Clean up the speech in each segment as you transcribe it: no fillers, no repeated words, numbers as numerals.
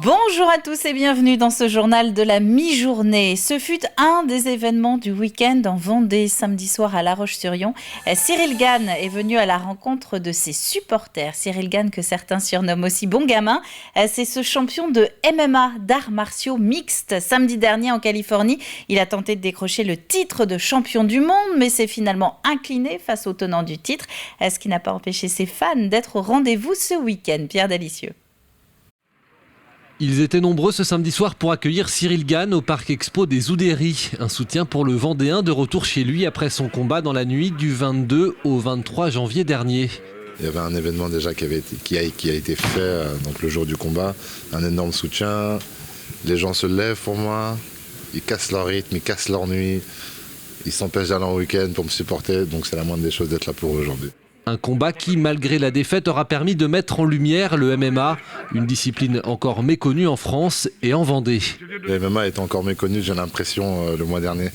Bonjour à tous et bienvenue dans ce journal de la mi-journée. Ce fut un des événements du week-end en Vendée, samedi soir à La Roche-sur-Yon. Cyril Gane est venu à la rencontre de ses supporters. Cyril Gane, que certains surnomment aussi Bon Gamin, c'est ce champion de MMA, d'arts martiaux mixtes. Samedi dernier en Californie, il a tenté de décrocher le titre de champion du monde, mais s'est finalement incliné face au tenant du titre, ce qui n'a pas empêché ses fans d'être au rendez-vous ce week-end. Pierre Dalicieux. Ils étaient nombreux ce samedi soir pour accueillir Cyril Gane au Parc Expo des Oudéries. Un soutien pour le Vendéen de retour chez lui après son combat dans la nuit du 22 au 23 janvier dernier. Il y avait un événement déjà qui a été fait donc le jour du combat, un énorme soutien. Les gens se lèvent pour moi, ils cassent leur rythme, ils cassent leur nuit, ils s'empêchent d'aller en week-end pour me supporter, donc c'est la moindre des choses d'être là pour eux aujourd'hui. Un combat qui, malgré la défaite, aura permis de mettre en lumière le MMA, une discipline encore méconnue en France et en Vendée. Le MMA est encore méconnu, j'ai l'impression, le mois dernier.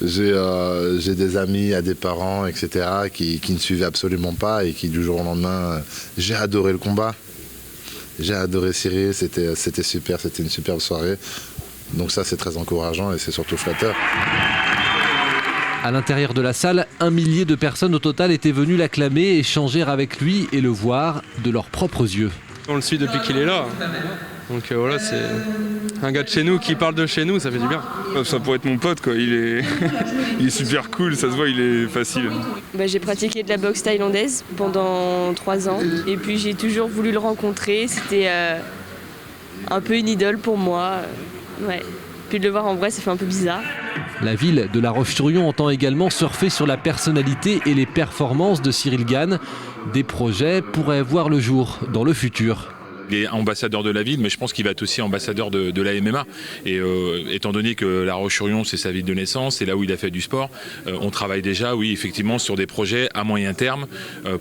J'ai des amis, des parents, etc. qui ne suivaient absolument pas et qui, du jour au lendemain, j'ai adoré le combat. J'ai adoré Cyril, c'était super, c'était une superbe soirée. Donc ça, c'est très encourageant et c'est surtout flatteur. À l'intérieur de la salle, 1 millier de personnes au total étaient venues l'acclamer, échanger avec lui et le voir de leurs propres yeux. On le suit depuis qu'il est là. Donc voilà, c'est un gars de chez nous qui parle de chez nous, ça fait du bien. Ça pourrait être mon pote, quoi. Il est super cool, ça se voit, il est facile. J'ai pratiqué de la boxe thaïlandaise pendant 3 ans. Et puis j'ai toujours voulu le rencontrer. C'était un peu une idole pour moi. Ouais. Puis de le voir en vrai, ça fait un peu bizarre. La ville de La Roche-sur-Yon entend également surfer sur la personnalité et les performances de Cyril Gane. Des projets pourraient voir le jour dans le futur. Il est ambassadeur de la ville, mais je pense qu'il va être aussi ambassadeur de la MMA. Et étant donné que La Roche-sur-Yon, c'est sa ville de naissance, c'est là où il a fait du sport, on travaille déjà, oui, effectivement, sur des projets à moyen terme.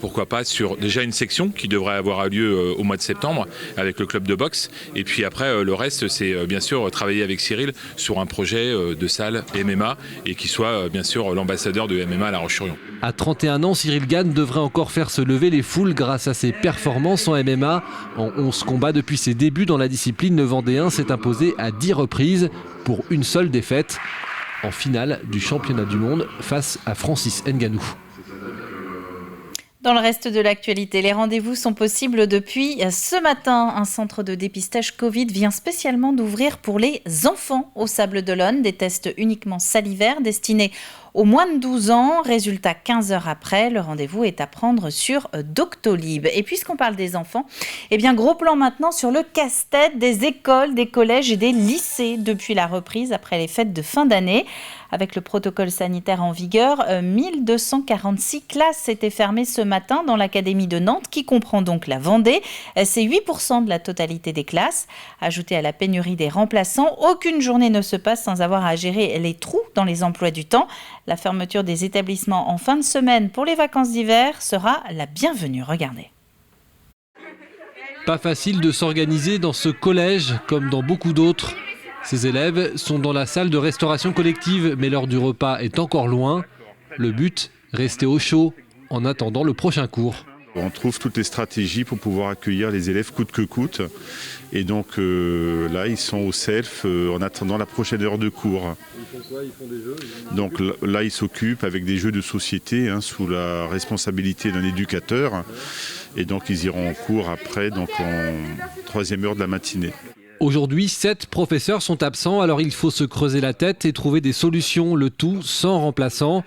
Pourquoi pas sur déjà une section qui devrait avoir lieu au mois de septembre avec le club de boxe. Et puis après, le reste, c'est bien sûr travailler avec Cyril sur un projet de salle MMA et qui soit bien sûr l'ambassadeur de MMA à La Roche-sur-Yon. À 31 ans, Cyril Gane devrait encore faire se lever les foules grâce à ses performances en MMA. En 11 combats depuis ses débuts dans la discipline, le Vendéen s'est imposé à 10 reprises pour une seule défaite en finale du championnat du monde face à Francis Ngannou. Dans le reste de l'actualité, les rendez-vous sont possibles depuis ce matin. Un centre de dépistage Covid vient spécialement d'ouvrir pour les enfants au Sables-d'Olonne. Des tests uniquement salivaires destinés aux moins de 12 ans. Résultat 15 heures après. Le rendez-vous est à prendre sur Doctolib. Et puisqu'on parle des enfants, gros plan maintenant sur le casse-tête des écoles, des collèges et des lycées depuis la reprise après les fêtes de fin d'année. Avec le protocole sanitaire en vigueur, 1246 classes étaient fermées ce matin dans l'académie de Nantes, qui comprend donc la Vendée. C'est 8% de la totalité des classes. Ajouté à la pénurie des remplaçants, aucune journée ne se passe sans avoir à gérer les trous dans les emplois du temps. La fermeture des établissements en fin de semaine pour les vacances d'hiver sera la bienvenue. Regardez. Pas facile de s'organiser dans ce collège comme dans beaucoup d'autres. Ces élèves sont dans la salle de restauration collective, mais l'heure du repas est encore loin. Le but, rester au chaud en attendant le prochain cours. On trouve toutes les stratégies pour pouvoir accueillir les élèves coûte que coûte. Et donc là, ils sont au self en attendant la prochaine heure de cours. Ils font quoi? Ils font des jeux? Donc là, ils s'occupent avec des jeux de société sous la responsabilité d'un éducateur. Et donc ils iront en cours après, donc en 3e heure de la matinée. Aujourd'hui, 7 professeurs sont absents, alors il faut se creuser la tête et trouver des solutions, le tout sans remplaçant.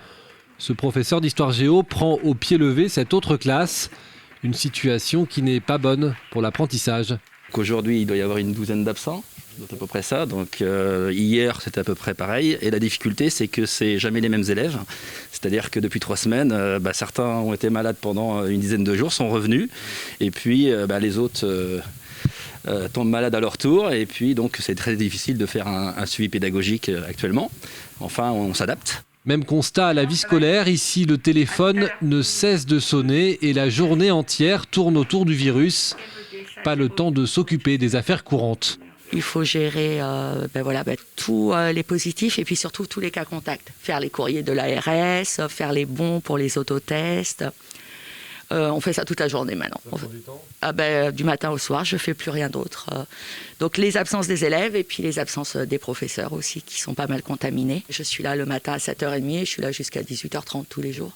Ce professeur d'histoire géo prend au pied levé cette autre classe, une situation qui n'est pas bonne pour l'apprentissage. Aujourd'hui, il doit y avoir une 12aine d'absents, c'est à peu près ça. Donc hier, c'était à peu près pareil. Et la difficulté, c'est que c'est jamais les mêmes élèves. C'est-à-dire que depuis 3 semaines, certains ont été malades pendant une dizaine de jours, sont revenus. Et puis les autres tombent malades à leur tour. Et puis donc c'est très difficile de faire un suivi pédagogique actuellement. Enfin, on s'adapte. Même constat à la vie scolaire, ici le téléphone ne cesse de sonner et la journée entière tourne autour du virus. Pas le temps de s'occuper des affaires courantes. Il faut gérer tous les positifs et puis surtout tous les cas contacts. Faire les courriers de l'ARS, faire les bons pour les autotests. On fait ça toute la journée maintenant. Du matin au soir, je ne fais plus rien d'autre. Donc les absences des élèves et puis les absences des professeurs aussi, qui sont pas mal contaminés. Je suis là le matin à 7h30 et je suis là jusqu'à 18h30 tous les jours.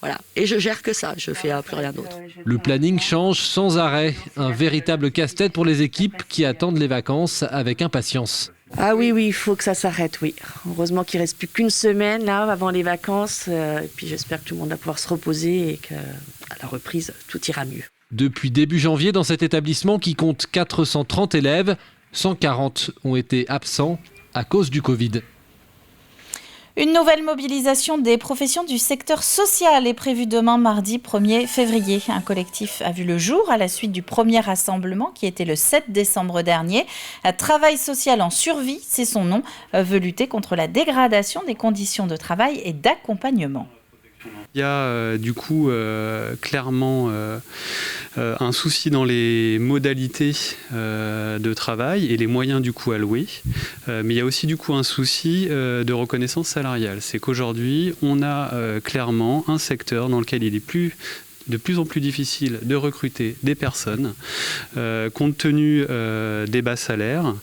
Voilà. Et je gère que ça, je ne fais plus rien d'autre. Le planning change sans arrêt. Un véritable casse-tête pour les équipes qui attendent les vacances avec impatience. Ah oui, il faut que ça s'arrête, oui. Heureusement qu'il ne reste plus qu'une semaine là, avant les vacances. Et puis j'espère que tout le monde va pouvoir se reposer et qu'à la reprise, tout ira mieux. Depuis début janvier, dans cet établissement qui compte 430 élèves, 140 ont été absents à cause du Covid. Une nouvelle mobilisation des professions du secteur social est prévue demain, mardi 1er février. Un collectif a vu le jour à la suite du premier rassemblement qui était le 7 décembre dernier. Travail social en survie, c'est son nom, veut lutter contre la dégradation des conditions de travail et d'accompagnement. Il y a clairement un souci dans les modalités de travail et les moyens alloués. Mais il y a aussi un souci de reconnaissance salariale. C'est qu'aujourd'hui, on a clairement un secteur dans lequel il est de plus en plus difficile de recruter des personnes, compte tenu des bas salaires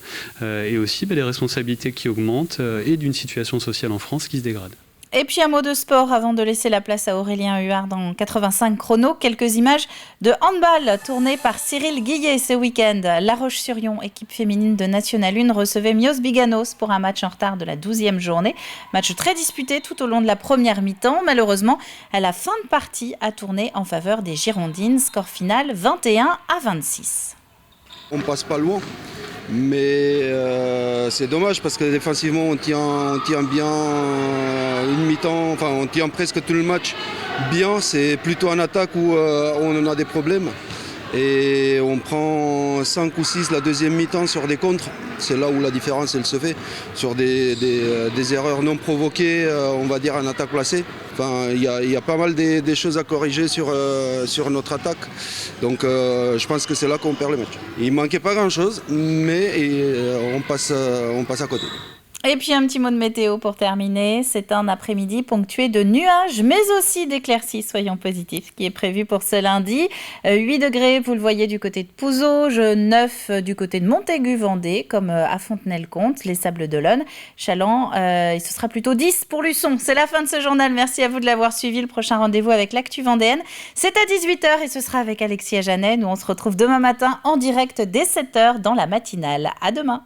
et aussi des responsabilités qui augmentent et d'une situation sociale en France qui se dégrade. Et puis un mot de sport avant de laisser la place à Aurélien Huard dans 85 chrono. Quelques images de handball tournées par Cyril Guillet ce week-end. La Roche-sur-Yon, équipe féminine de National 1, recevait Mios Biganos pour un match en retard de la 12e journée. Match très disputé tout au long de la première mi-temps. Malheureusement, à la fin de partie, a tourné en faveur des Girondines. Score final 21-26. On passe pas loin. Mais c'est dommage parce que défensivement on tient bien une mi-temps, enfin on tient presque tout le match bien. C'est plutôt en attaque où on en a des problèmes. Et on prend 5 ou 6 la deuxième mi-temps sur des contres. C'est là où la différence elle se fait. Sur des erreurs non provoquées, on va dire en attaque placée. Enfin, il y a pas mal des choses à corriger sur notre attaque. Donc je pense que c'est là qu'on perd le match. Il ne manquait pas grand-chose, mais on passe à côté. Et puis un petit mot de météo pour terminer. C'est un après-midi ponctué de nuages, mais aussi d'éclaircies, soyons positifs, qui est prévu pour ce lundi. 8 degrés, vous le voyez, du côté de Pouzauges, 9 du côté de Montaigu-Vendée, comme à Fontenay-le-Comte, les Sables d'Olonne, Chaland, et ce sera plutôt 10 pour Luçon. C'est la fin de ce journal. Merci à vous de l'avoir suivi. Le prochain rendez-vous avec l'Actu Vendéenne, c'est à 18h et ce sera avec Alexis Ajanet. Nous, on se retrouve demain matin en direct dès 7h dans la matinale. À demain.